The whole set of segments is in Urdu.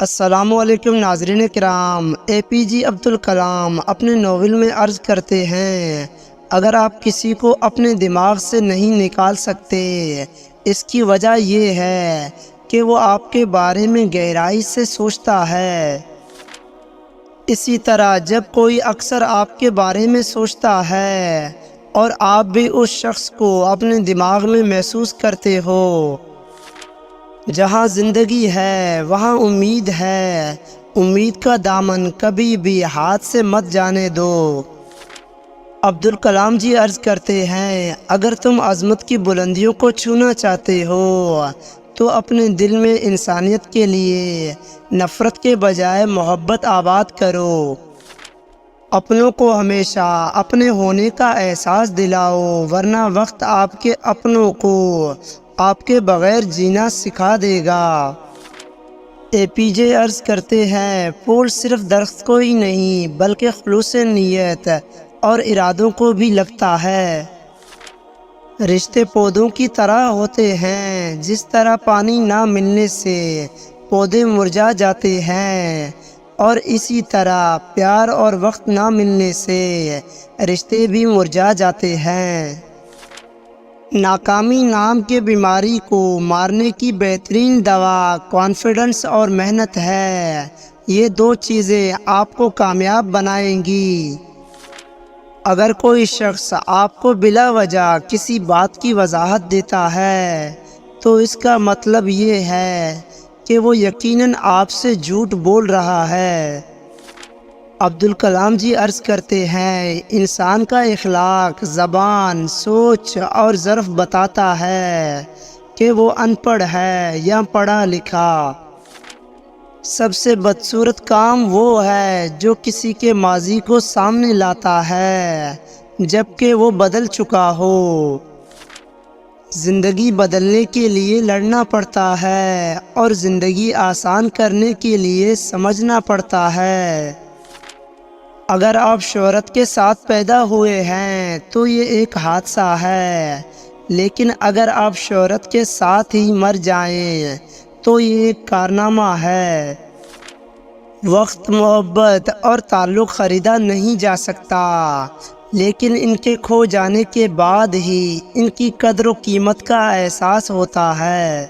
السلام علیکم ناظرین کرام۔ APJ عبدالکلام اپنے ناول میں عرض کرتے ہیں، اگر آپ کسی کو اپنے دماغ سے نہیں نکال سکتے، اس کی وجہ یہ ہے کہ وہ آپ کے بارے میں گہرائی سے سوچتا ہے۔ اسی طرح جب کوئی اکثر آپ کے بارے میں سوچتا ہے اور آپ بھی اس شخص کو اپنے دماغ میں محسوس کرتے ہو، جہاں زندگی ہے وہاں امید ہے، امید کا دامن کبھی بھی ہاتھ سے مت جانے دو۔ عبدالکلام جی عرض کرتے ہیں، اگر تم عظمت کی بلندیوں کو چھونا چاہتے ہو تو اپنے دل میں انسانیت کے لیے نفرت کے بجائے محبت آباد کرو۔ اپنوں کو ہمیشہ اپنے ہونے کا احساس دلاؤ، ورنہ وقت آپ کے اپنوں کو آپ کے بغیر جینا سکھا دے گا۔ APJ عرض کرتے ہیں، پھول صرف درخت کو ہی نہیں بلکہ خلوص نیت اور ارادوں کو بھی لگتا ہے۔ رشتے پودوں کی طرح ہوتے ہیں، جس طرح پانی نہ ملنے سے پودے مرجھا جاتے ہیں، اور اسی طرح پیار اور وقت نہ ملنے سے رشتے بھی مرجھا جاتے ہیں۔ ناکامی نام کے بیماری کو مارنے کی بہترین دوا کانفیڈنس اور محنت ہے۔ یہ دو چیزیں آپ کو کامیاب بنائیں گی۔ اگر کوئی شخص آپ کو بلا وجہ کسی بات کی وضاحت دیتا ہے تو اس کا مطلب یہ ہے کہ وہ یقیناً آپ سے جھوٹ بول رہا ہے۔ عبدالکلام جی عرض کرتے ہیں، انسان کا اخلاق، زبان، سوچ اور ظرف بتاتا ہے کہ وہ ان پڑھ ہے یا پڑھا لکھا۔ سب سے بدصورت کام وہ ہے جو کسی کے ماضی کو سامنے لاتا ہے جبکہ وہ بدل چکا ہو۔ زندگی بدلنے کے لیے لڑنا پڑتا ہے اور زندگی آسان کرنے کے لیے سمجھنا پڑتا ہے۔ اگر آپ شہرت کے ساتھ پیدا ہوئے ہیں تو یہ ایک حادثہ ہے، لیکن اگر آپ شہرت کے ساتھ ہی مر جائیں تو یہ ایک کارنامہ ہے۔ وقت، محبت اور تعلق خریدا نہیں جا سکتا، لیکن ان کے کھو جانے کے بعد ہی ان کی قدر و قیمت کا احساس ہوتا ہے۔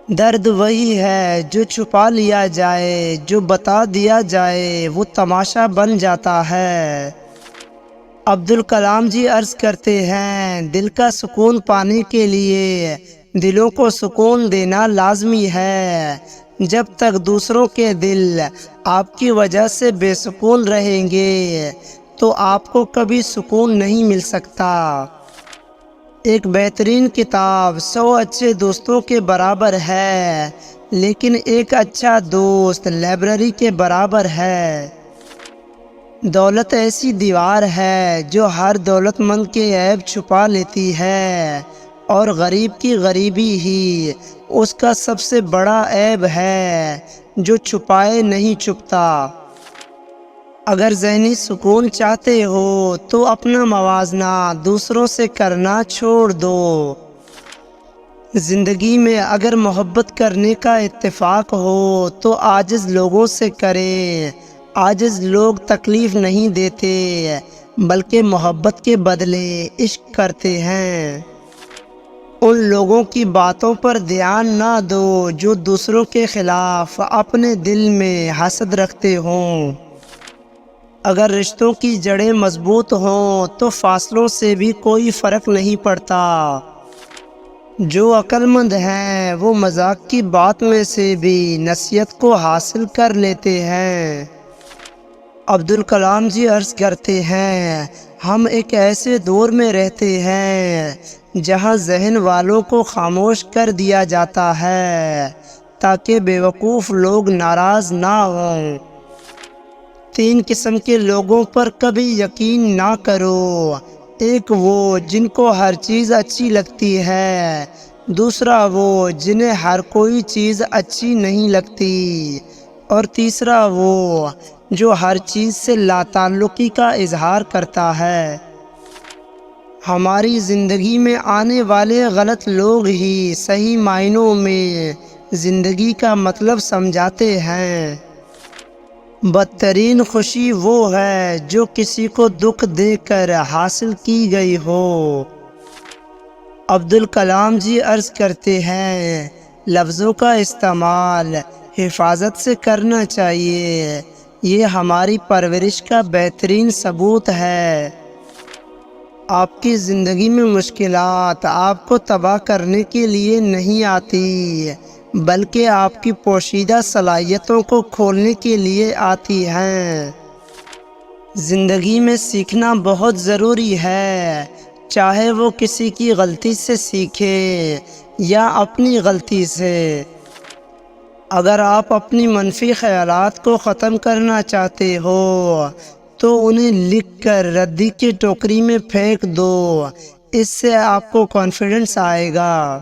درد وہی ہے جو چھپا لیا جائے، جو بتا دیا جائے وہ تماشا بن جاتا ہے۔ عبدالکلام جی عرض کرتے ہیں، دل کا سکون پانے کے لیے دلوں کو سکون دینا لازمی ہے۔ جب تک دوسروں کے دل آپ کی وجہ سے بے سکون رہیں گے تو آپ کو کبھی سکون نہیں مل سکتا۔ ایک بہترین کتاب 100 اچھے دوستوں کے برابر ہے، لیکن ایک اچھا دوست لائبریری کے برابر ہے۔ دولت ایسی دیوار ہے جو ہر دولت مند کے عیب چھپا لیتی ہے، اور غریب کی غریبی ہی اس کا سب سے بڑا عیب ہے جو چھپائے نہیں چھپتا۔ اگر ذہنی سکون چاہتے ہو تو اپنا موازنہ دوسروں سے کرنا چھوڑ دو۔ زندگی میں اگر محبت کرنے کا اتفاق ہو تو عاجز لوگوں سے کریں۔ عاجز لوگ تکلیف نہیں دیتے بلکہ محبت کے بدلے عشق کرتے ہیں۔ ان لوگوں کی باتوں پر دھیان نہ دو جو دوسروں کے خلاف اپنے دل میں حسد رکھتے ہوں۔ اگر رشتوں کی جڑیں مضبوط ہوں تو فاصلوں سے بھی کوئی فرق نہیں پڑتا۔ جو عقل مند ہیں وہ مذاق کی بات میں سے بھی نصیحت کو حاصل کر لیتے ہیں۔ عبدالکلام جی عرض کرتے ہیں، ہم ایک ایسے دور میں رہتے ہیں جہاں ذہن والوں کو خاموش کر دیا جاتا ہے تاکہ بیوقوف لوگ ناراض نہ ہوں۔ 3 قسم کے لوگوں پر کبھی یقین نہ کرو۔ ایک وہ جن کو ہر چیز اچھی لگتی ہے، دوسرا وہ جنہیں ہر کوئی چیز اچھی نہیں لگتی، اور تیسرا وہ جو ہر چیز سے لا تعلقی کا اظہار کرتا ہے۔ ہماری زندگی میں آنے والے غلط لوگ ہی صحیح معنوں میں زندگی کا مطلب سمجھاتے ہیں۔ بدترین خوشی وہ ہے جو کسی کو دکھ دے کر حاصل کی گئی ہو۔ عبدالکلام جی عرض کرتے ہیں، لفظوں کا استعمال حفاظت سے کرنا چاہیے، یہ ہماری پرورش کا بہترین ثبوت ہے۔ آپ کی زندگی میں مشکلات آپ کو تباہ کرنے کے لیے نہیں آتی، بلکہ آپ کی پوشیدہ صلاحیتوں کو کھولنے کے لیے آتی ہیں۔ زندگی میں سیکھنا بہت ضروری ہے، چاہے وہ کسی کی غلطی سے سیکھے یا اپنی غلطی سے۔ اگر آپ اپنی منفی خیالات کو ختم کرنا چاہتے ہو تو انہیں لکھ کر ردی کی ٹوکری میں پھینک دو، اس سے آپ کو کانفیڈنس آئے گا۔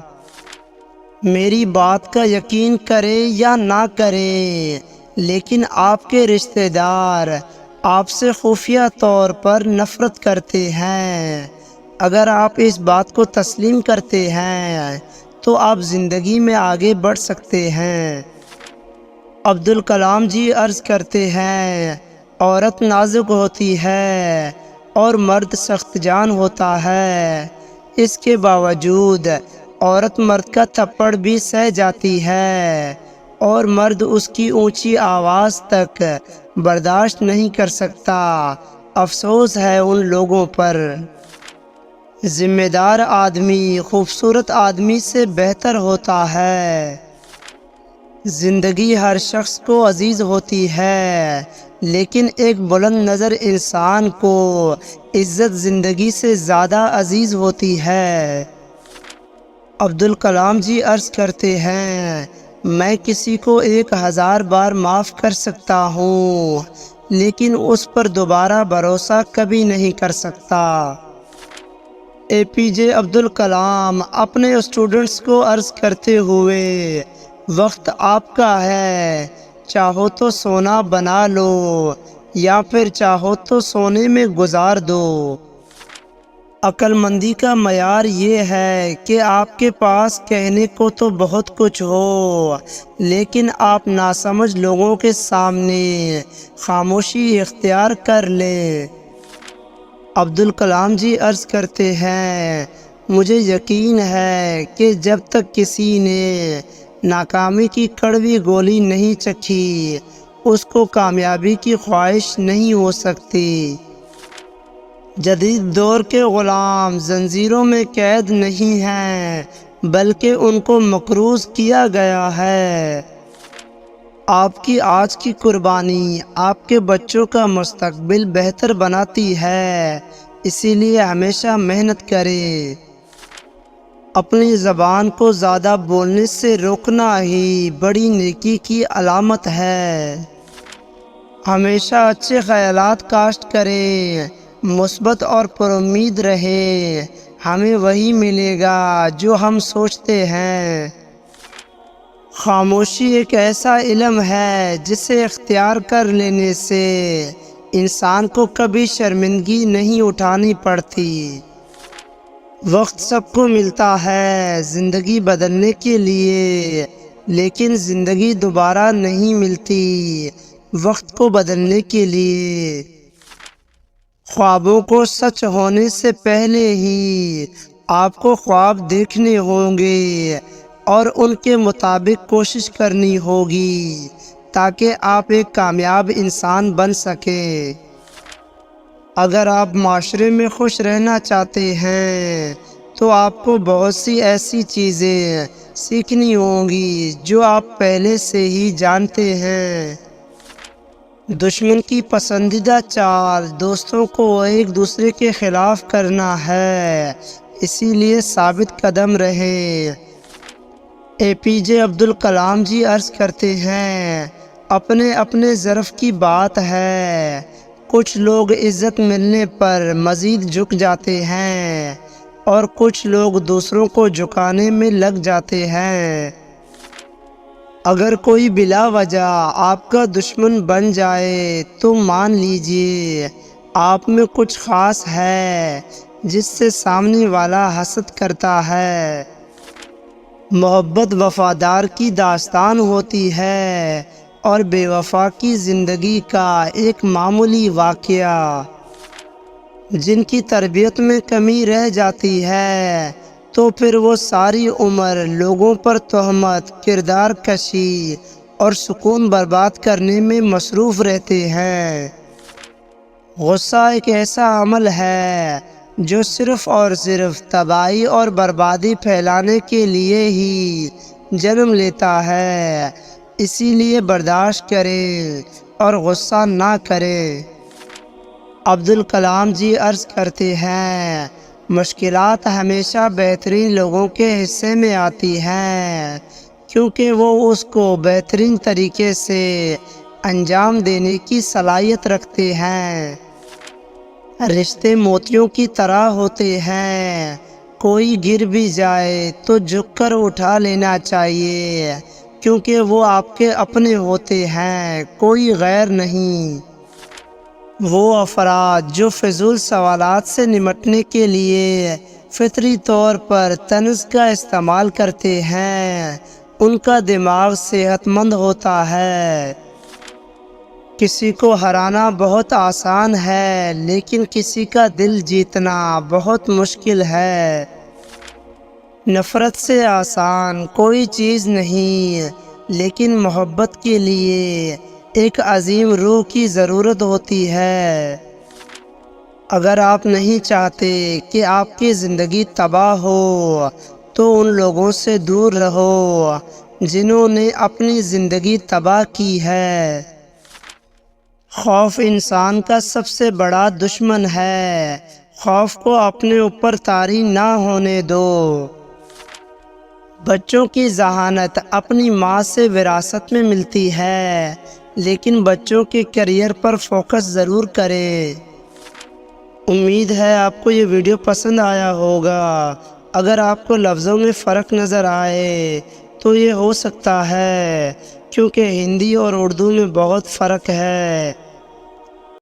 میری بات کا یقین کرے یا نہ کرے، لیکن آپ کے رشتہ دار آپ سے خفیہ طور پر نفرت کرتے ہیں۔ اگر آپ اس بات کو تسلیم کرتے ہیں تو آپ زندگی میں آگے بڑھ سکتے ہیں۔ عبدالکلام جی عرض کرتے ہیں، عورت نازک ہوتی ہے اور مرد سخت جان ہوتا ہے، اس کے باوجود عورت مرد کا تھپڑ بھی سہ جاتی ہے اور مرد اس کی اونچی آواز تک برداشت نہیں کر سکتا۔ افسوس ہے ان لوگوں پر۔ ذمہ دار آدمی خوبصورت آدمی سے بہتر ہوتا ہے۔ زندگی ہر شخص کو عزیز ہوتی ہے، لیکن ایک بلند نظر انسان کو عزت زندگی سے زیادہ عزیز ہوتی ہے۔ عبدالکلام جی عرض کرتے ہیں، میں کسی کو 1000 بار معاف کر سکتا ہوں، لیکن اس پر دوبارہ بھروسہ کبھی نہیں کر سکتا۔ اے پی جے عبدالکلام اپنے اسٹوڈنٹس کو عرض کرتے ہوئے، وقت آپ کا ہے، چاہو تو سونا بنا لو یا پھر چاہو تو سونے میں گزار دو۔ عقل مندی کا معیار یہ ہے کہ آپ کے پاس کہنے کو تو بہت کچھ ہو، لیکن آپ ناسمجھ لوگوں کے سامنے خاموشی اختیار کر لیں۔ عبدالکلام جی عرض کرتے ہیں، مجھے یقین ہے کہ جب تک کسی نے ناکامی کی کڑوی گولی نہیں چکھی، اس کو کامیابی کی خواہش نہیں ہو سکتی۔ جدید دور کے غلام زنجیروں میں قید نہیں ہیں، بلکہ ان کو مقروض کیا گیا ہے۔ آپ کی آج کی قربانی آپ کے بچوں کا مستقبل بہتر بناتی ہے، اسی لیے ہمیشہ محنت کریں۔ اپنی زبان کو زیادہ بولنے سے روکنا ہی بڑی نیکی کی علامت ہے۔ ہمیشہ اچھے خیالات کاشت کریں، مثبت اور پر امید رہیں، ہمیں وہی ملے گا جو ہم سوچتے ہیں۔ خاموشی ایک ایسا علم ہے جسے اختیار کر لینے سے انسان کو کبھی شرمندگی نہیں اٹھانی پڑتی۔ وقت سب کو ملتا ہے زندگی بدلنے کے لیے، لیکن زندگی دوبارہ نہیں ملتی وقت کو بدلنے کے لیے۔ خوابوں کو سچ ہونے سے پہلے ہی آپ کو خواب دیکھنے ہوں گے اور ان کے مطابق کوشش کرنی ہوگی تاکہ آپ ایک کامیاب انسان بن سکیں۔ اگر آپ معاشرے میں خوش رہنا چاہتے ہیں تو آپ کو بہت سی ایسی چیزیں سیکھنی ہوں گی جو آپ پہلے سے ہی جانتے ہیں۔ دشمن کی پسندیدہ چال دوستوں کو ایک دوسرے کے خلاف کرنا ہے، اسی لیے ثابت قدم رہیں۔ اے پی جے عبدالکلام جی عرض کرتے ہیں، اپنے اپنے ظرف کی بات ہے، کچھ لوگ عزت ملنے پر مزید جھک جاتے ہیں اور کچھ لوگ دوسروں کو جھکانے میں لگ جاتے ہیں۔ اگر کوئی بلا وجہ آپ کا دشمن بن جائے تو مان لیجئے آپ میں کچھ خاص ہے جس سے سامنے والا حسد کرتا ہے۔ محبت وفادار کی داستان ہوتی ہے اور بے وفا کی زندگی کا ایک معمولی واقعہ۔ جن کی تربیت میں کمی رہ جاتی ہے تو پھر وہ ساری عمر لوگوں پر تہمت، کردار کشی اور سکون برباد کرنے میں مصروف رہتے ہیں۔ غصہ ایک ایسا عمل ہے جو صرف اور صرف تباہی اور بربادی پھیلانے کے لیے ہی جنم لیتا ہے، اسی لیے برداشت کریں اور غصہ نہ کریں۔ عبدالکلام جی عرض کرتے ہیں، مشکلات ہمیشہ بہترین لوگوں کے حصے میں آتی ہیں کیونکہ وہ اس کو بہترین طریقے سے انجام دینے کی صلاحیت رکھتے ہیں۔ رشتے موتیوں کی طرح ہوتے ہیں، کوئی گر بھی جائے تو جھک کر اٹھا لینا چاہیے کیونکہ وہ آپ کے اپنے ہوتے ہیں، کوئی غیر نہیں۔ وہ افراد جو فضول سوالات سے نمٹنے کے لیے فطری طور پر طنز کا استعمال کرتے ہیں، ان کا دماغ صحت مند ہوتا ہے۔ کسی کو ہرانا بہت آسان ہے لیکن کسی کا دل جیتنا بہت مشکل ہے۔ نفرت سے آسان کوئی چیز نہیں، لیکن محبت کے لیے ایک عظیم روح کی ضرورت ہوتی ہے۔ اگر آپ نہیں چاہتے کہ آپ کی زندگی تباہ ہو تو ان لوگوں سے دور رہو جنہوں نے اپنی زندگی تباہ کی ہے۔ خوف انسان کا سب سے بڑا دشمن ہے، خوف کو اپنے اوپر طاری نہ ہونے دو۔ بچوں کی ذہانت اپنی ماں سے وراثت میں ملتی ہے، لیکن بچوں کے کیریئر پر فوکس ضرور کریں۔ امید ہے آپ کو یہ ویڈیو پسند آیا ہوگا۔ اگر آپ کو لفظوں میں فرق نظر آئے تو یہ ہو سکتا ہے کیونکہ ہندی اور اردو میں بہت فرق ہے۔